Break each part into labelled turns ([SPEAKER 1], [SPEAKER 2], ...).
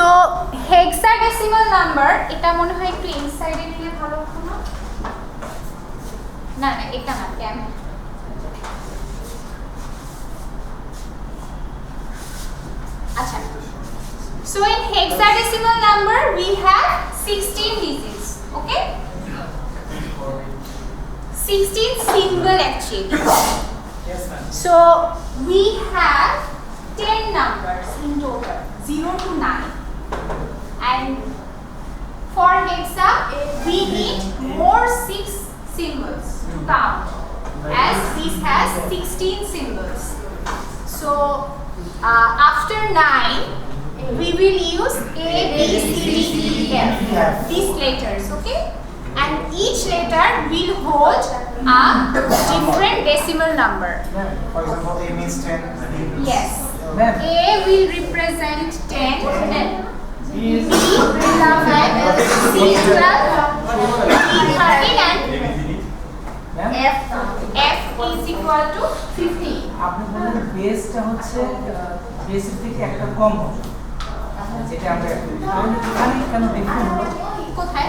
[SPEAKER 1] So hexadecimal number এটা মনে হয় একটু এই সাইডে নিলে ভালো হতো না? না না এটা না কেন? আচ্ছা। So in hexadecimal number we have 16 digits, okay? 16 single actually.
[SPEAKER 2] Yes, ma'am.
[SPEAKER 1] So we have 10 numbers in total, 0 to 9. And for hexa, we need more 6 symbols to count, as this has 16 symbols. So after 9, we will use A, B, C, D, E, F, these letters, okay? And each letter will hold a different decimal number.
[SPEAKER 2] For example, A means 10.
[SPEAKER 1] Yes. A will represent 10, B will have C 12, D 13, and F is equal to 15.
[SPEAKER 3] আপনি বলেন বেসটা হচ্ছে বেসের থেকে একটা কম হবে যেটা আমরা এখানে কেন দেখুন
[SPEAKER 1] কোথায়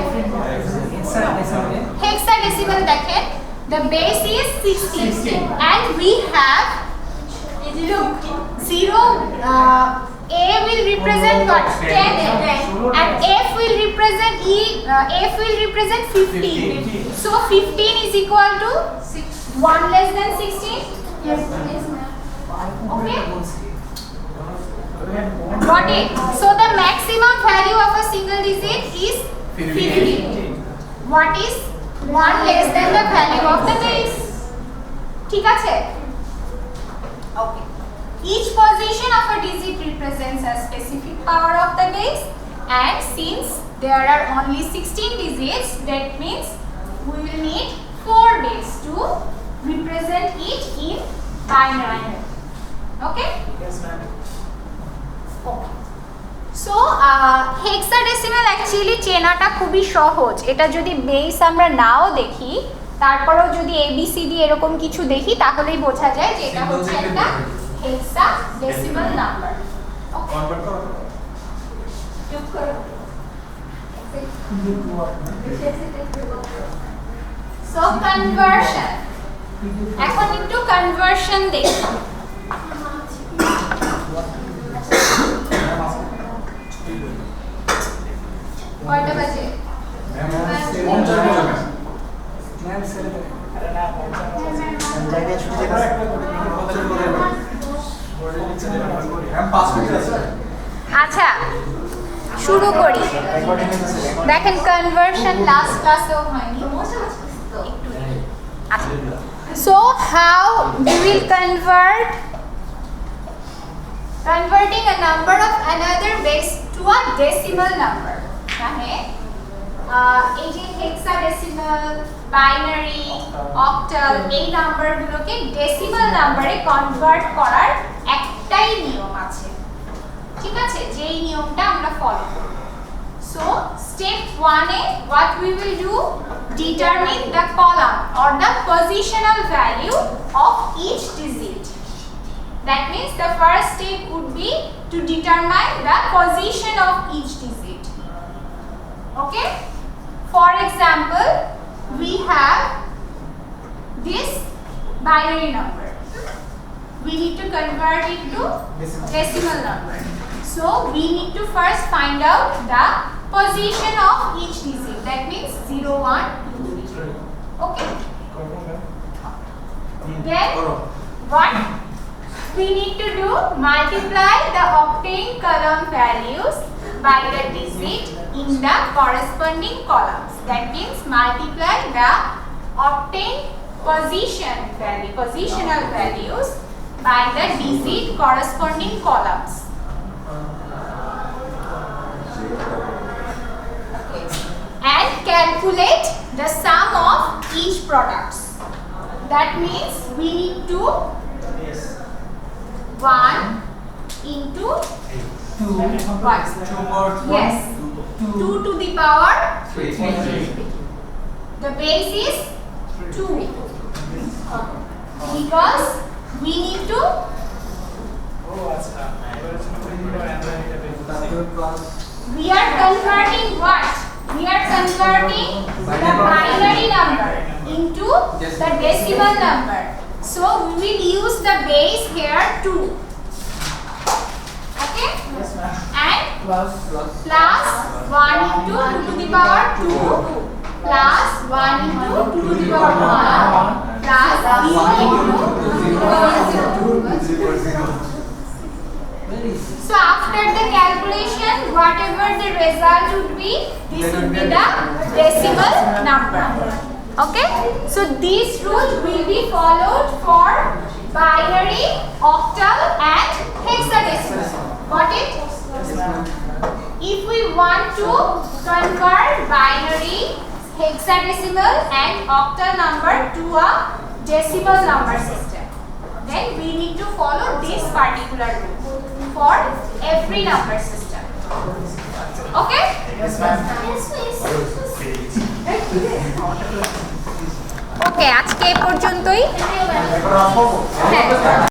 [SPEAKER 3] হেক্সাডেসিমালে
[SPEAKER 1] hexadecimal দেখেন the base is 16 and we have look 0 A will represent what 10 and F will represent F will represent 15. So 15 is equal to 1 less than 16. Yes ma'am. Okay, got it. So the maximum value of a single digit is 15. What is 1 less than the value of the base? ঠিক আছে? Okay. Each position of a digit represents a specific power of the base, and since there are only 16 digits, that means we will need 4 base to represent it in binary. Okay?
[SPEAKER 2] Yes, ma'am.
[SPEAKER 1] Okay. So hexadecimal actually চেনাটা খুবই সহজ। এটা যদি base আমরা নাও দেখি, তারপরেও যদি ABCD এরকম কিছু দেখি তাহলেই বোঝা যায় যে এটা হচ্ছে একটা hexadecimal number. Okay.
[SPEAKER 2] Convert করো।
[SPEAKER 1] যোগ করো। So conversion. এখন একটু conversion দেখি। কয়টা বাজে?
[SPEAKER 3] ম্যাম স্যার
[SPEAKER 2] জায়গায় ছুটি আছে। ম্যাম 5 মিনিট আছে।
[SPEAKER 1] আচ্ছা শুরু করি। দেখেন কনভার্সন লাস্ট ক্লাসেও হয়নি। আচ্ছা so how we will converting a number of another base to a decimal number. মানে এই যে হেক্সাডেসিমাল, বাইনারি, অক্টাল এই নাম্বারগুলোকে ডেসিমাল নাম্বারে কনভার্ট করার একটাই নিয়ম আছে, ঠিক আছে, যেই নিয়মটা আমরা ফলো করব। So step 1 A what we will do, determine the column or the positional value of each digit. That means the first step would be to determine the position of each digit. Okay? For example, we have this binary number. We need to convert it to decimal number. So we need to first find out the position of each digit. That means 0, 1, 2, 3. Okay? Then what we need to do, multiply the obtained column values by the digit in the corresponding columns. That means multiply the obtained positional values by the digit corresponding columns. Okay. And calculate the sum of each products. That means we need to 1 into
[SPEAKER 3] 2
[SPEAKER 1] what? Yes. 2 to the power
[SPEAKER 2] 3.
[SPEAKER 1] The base is 2 because we need to We are converting what? We are converting the binary number into the decimal number. So we will use the base here 2. Okay?
[SPEAKER 3] Yes, ma'am.
[SPEAKER 1] And
[SPEAKER 3] Plus
[SPEAKER 1] plus 1 into 2 to the power 2 plus 1 into 2 to the power 1 plus 0 into 2 to the power 0.
[SPEAKER 3] very easy.
[SPEAKER 1] So after the calculation, whatever the result would be, this would be the decimal number. Okay? So this rule will be followed for binary, octal and hexadecimal. Got it? If we want to convert binary, hexadecimal and octal number to a decimal number system, then we need to follow this particular rule for every number system. Okay?
[SPEAKER 2] Yes, ma'am.
[SPEAKER 1] ওকে আজকে এই পর্যন্তই
[SPEAKER 2] এখন রাখবো?
[SPEAKER 1] হ্যাঁ